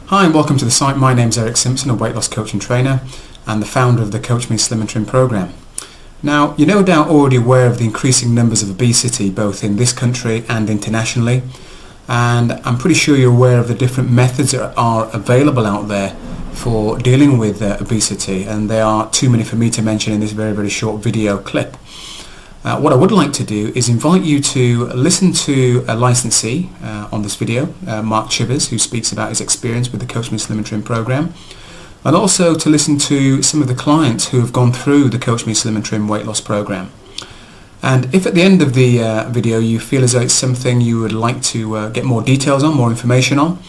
Hi and welcome to the site. My name's Erak, Simsson, a weight loss coach and trainer and the founder of the Coach Me Slim and Trim program. Now, you're no doubt already aware of the increasing numbers of obesity both in this country and internationally, and I'm pretty sure you're aware of the different methods that are available out there for dealing with obesity, and there are too many for me to mention in this very short video clip. What I would like to do is invite you to listen to a licensee on this video, Mark Chivers, who speaks about his experience with the Coach Me Slim and Trim program, and also to listen to some of the clients who have gone through the Coach Me Slim and Trim weight loss program. And if at the end of the video you feel as though it's something you would like to get more details on, more information on,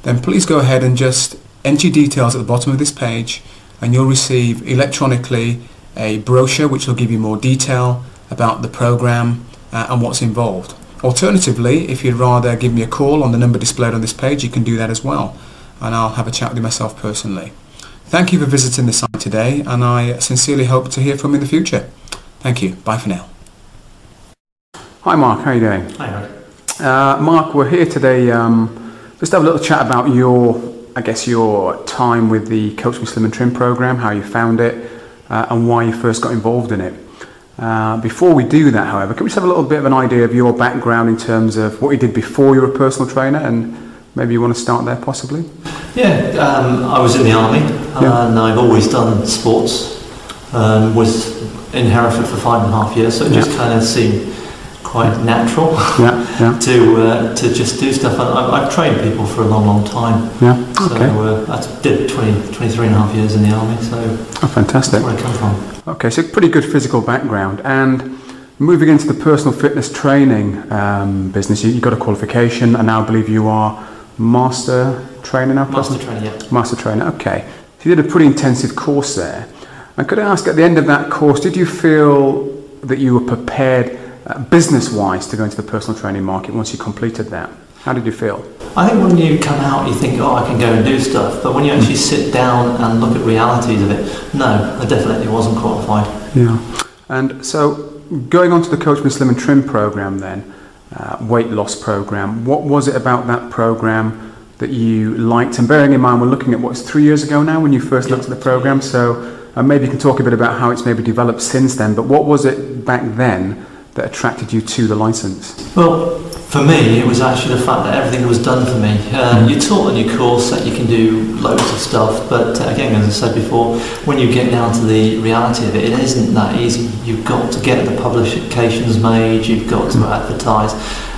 then please go ahead and just enter your details at the bottom of this page, and you'll receive electronically a brochure which will give you more detail about the program and what's involved. Alternatively, if you'd rather give me a call on the number displayed on this page, you can do that as well, and I'll have a chat with you myself personally. Thank you for visiting the site today, and I sincerely hope to hear from you in the future. Thank you. Bye for now. Hi Mark, how are you doing? Hi Erak. Mark, we're here today just to have a little chat about your time with the Coach Me Slim and Trim program, how you found it and why you first got involved in it. Before we do that, however, can we just have a little bit of an idea of your background in terms of what you did before you were a personal trainer, and maybe you want to start there possibly? Yeah, I was in the army and I've always done sports. Was in Hereford for 5.5 years, so it just kind of seemed quite natural to just do stuff. I've trained people for a long time. So I did 23.5 years in the army, so fantastic. That's where I come from. Okay, so pretty good physical background, and moving into the personal fitness training business, you got a qualification, and now I believe you are master trainer now? Master trainer, yeah. Master trainer, okay. So you did a pretty intensive course there. And could I ask, at the end of that course, did you feel that you were prepared business-wise to go into the personal training market once you completed that? How did you feel? I think when you come out you think, oh, I can go and do stuff, but when you actually sit down and look at realities of it, no, I definitely wasn't qualified. Yeah. And so going on to the Coach Me Slim and Trim program then, weight loss program, what was it about that program that you liked? And bearing in mind we're looking at what's 3 years ago now when you first looked at the program, so maybe you can talk a bit about how it's maybe developed since then, but what was it back then that attracted you to the license? Well, for me, it was actually the fact that everything was done for me. You're taught in your course that you can do loads of stuff, but again, as I said before, when you get down to the reality of it, it isn't that easy. You've got to get the publications made, you've got to advertise,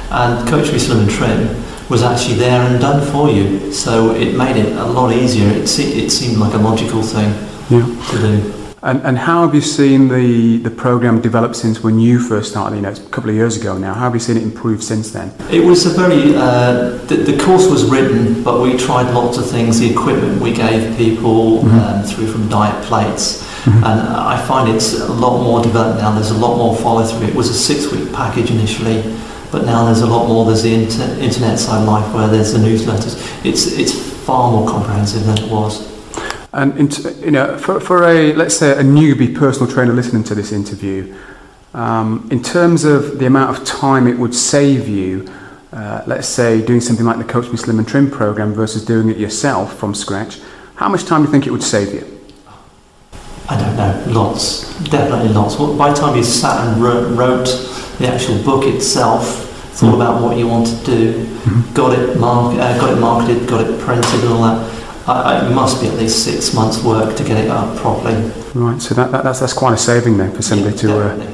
and Coach Me Slim and Trim was actually there and done for you, so it made it a lot easier. It seemed like a logical thing to do. And how have you seen the program develop since when you first started? You know, it's a couple of years ago now. How have you seen it improve since then? It was a very the course was written, but we tried lots of things. The equipment we gave people through from diet plates, and I find it's a lot more developed now. There's a lot more follow through. It was a 6-week package initially, but now there's a lot more. There's the internet side of life where there's the newsletters. It's far more comprehensive than it was. And you know, for a, let's say, a newbie personal trainer listening to this interview, in terms of the amount of time it would save you, let's say doing something like the Coach Me Slim and Trim program versus doing it yourself from scratch, how much time do you think it would save you? I don't know, lots, definitely lots. By the time you sat and wrote the actual book itself, thought about what you want to do, got it marketed, got it printed and all that, it must be at least 6 months' work to get it up properly. Right, so that's quite a saving then for somebody to. Definitely.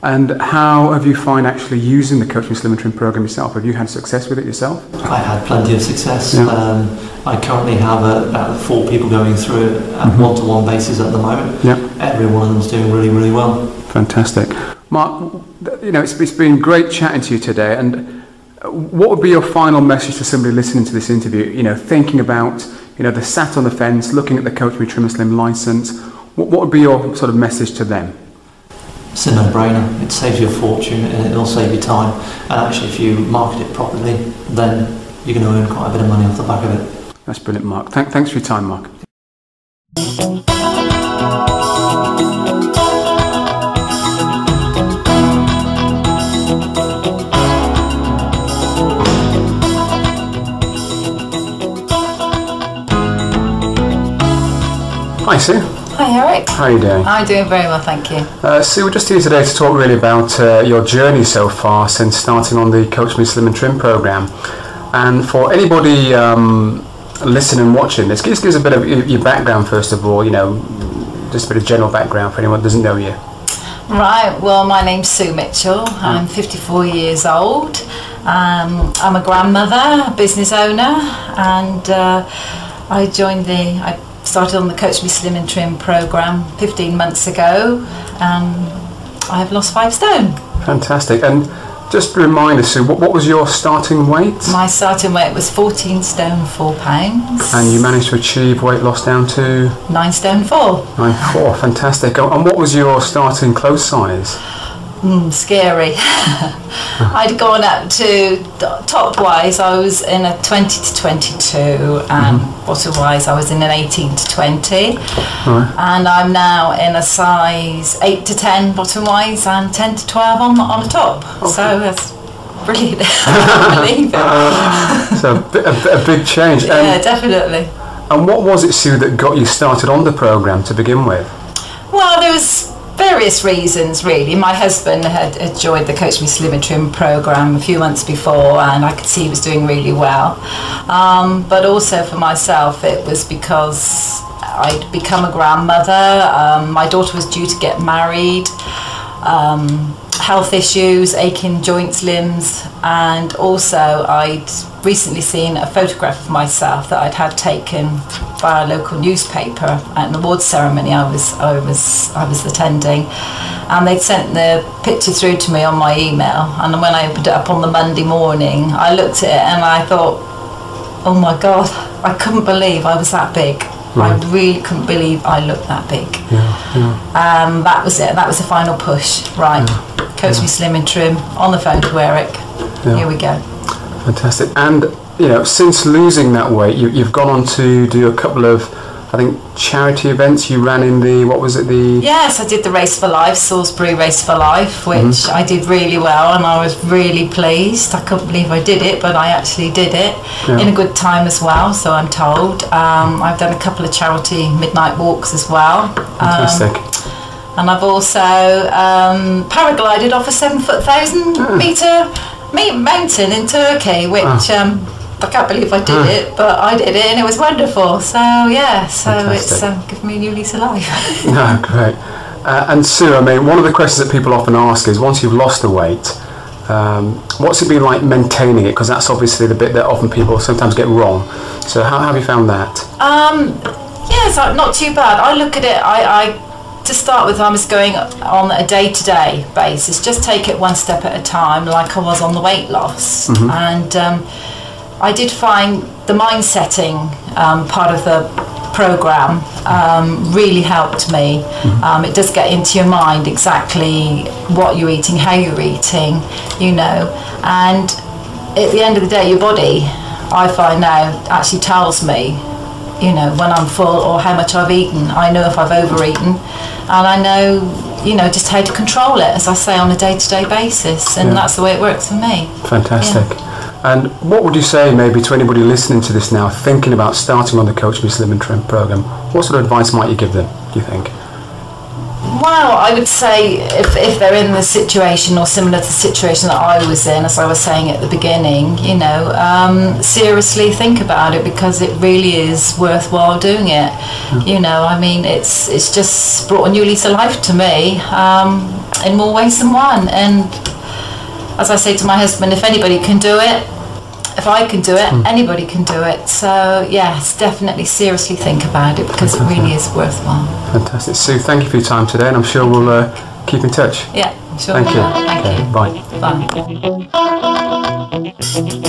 And how have you found actually using the Coach Me Slim and Trim program yourself? Have you had success with it yourself? I've had plenty of success. I currently have about 4 people going through it at one-to-one basis at the moment. Every one of them's doing really well. Fantastic. Mark, you know, it's been great chatting to you today, and what would be your final message to somebody listening to this interview, you know, thinking about, you know, they're sat on the fence looking at the Coach Me Trim and Slim license? What would be your sort of message to them? It's a no-brainer. It saves you a fortune and it'll save you time, and actually if you market it properly then you're going to earn quite a bit of money off the back of it. That's brilliant, Mark. Thanks for your time, Mark. Hi Sue. Hi Eric. How are you doing? I'm doing very well, thank you. Sue, we're just here today to talk really about your journey so far since starting on the Coach Me Slim and Trim program. And for anybody listening and watching this, just give us a bit of your background first of all, just a bit of general background for anyone that doesn't know you. Right, well my name's Sue Mitchell, I'm 54 years old. I'm a grandmother, a business owner, and I started on the Coach Me Slim and Trim program 15 months ago, and I have lost 5 stone. Fantastic. And just remind us, Sue, what was your starting weight? My starting weight was 14 stone 4 pounds. And you managed to achieve weight loss down to? 9 stone 4. 9'4", fantastic. And what was your starting clothes size? Scary. I'd gone up to top wise I was in a 20 to 22 and bottom wise I was in an 18 to 20, and I'm now in a size 8 to 10 bottom wise and 10 to 12 on the top. So that's brilliant. I can't believe it. So a big change. Yeah, definitely. And what was it, Sue, that got you started on the programme to begin with? Well, there was various reasons really. My husband had joined the Coach Me Slim and Trim program a few months before, and I could see he was doing really well. But also for myself, it was because I'd become a grandmother. My daughter was due to get married. Health issues, aching joints, limbs, and also I'd recently seen a photograph of myself that I'd had taken by a local newspaper at an awards ceremony I was attending, and they'd sent the picture through to me on my email, and when I opened it up on the Monday morning I looked at it and I thought, oh my god, I couldn't believe I was that big. I really couldn't believe I looked that big. That was it. That was the final push. Right, Coach Me Slim and Trim, on the phone to Erak. Here we go. Fantastic. And since losing that weight, you've gone on to do a couple of, I think, charity events. You ran in the, what was it, the... Yes, I did the Race for Life, Salisbury Race for Life, which I did really well, and I was really pleased. I couldn't believe I did it, but I actually did it in a good time as well, so I'm told. I've done a couple of charity midnight walks as well. Fantastic. And I've also paraglided off a 7,000 metre mountain in Turkey, which I can't believe I did it, but I did it and it was wonderful. So yeah, so fantastic. It's given me a new lease of life. No, great. And Sue, I mean, one of the questions that people often ask is, once you've lost the weight, what's it been like maintaining it? Because that's obviously the bit that often people sometimes get wrong. So how have you found that? Yes, not too bad. I look at it, to start with, I was going on a day-to-day basis, just take it one step at a time, like I was on the weight loss. And I did find the mind setting part of the program really helped me. It does get into your mind exactly what you're eating, how you're eating, and at the end of the day, your body, I find now, actually tells me when I'm full or how much I've eaten. I know if I've overeaten, and I know just how to control it, as I say, on a day-to-day basis, and that's the way it works for me. Fantastic. And what would you say maybe to anybody listening to this now, thinking about starting on the Coach Me Slim and Trim program? What sort of advice might you give them, do you think? Well, I would say if they're in the situation or similar to the situation that I was in, as I was saying at the beginning, seriously think about it, because it really is worthwhile doing it. I mean, it's just brought a new lease of life to me in more ways than one. And as I say to my husband, if anybody can do it, if I can do it, anybody can do it. So yes, definitely seriously think about it, because it really is worthwhile. Fantastic. Sue, thank you for your time today, and I'm sure we'll keep in touch. Yeah, sure. Thank you. Thank you. Bye. Bye.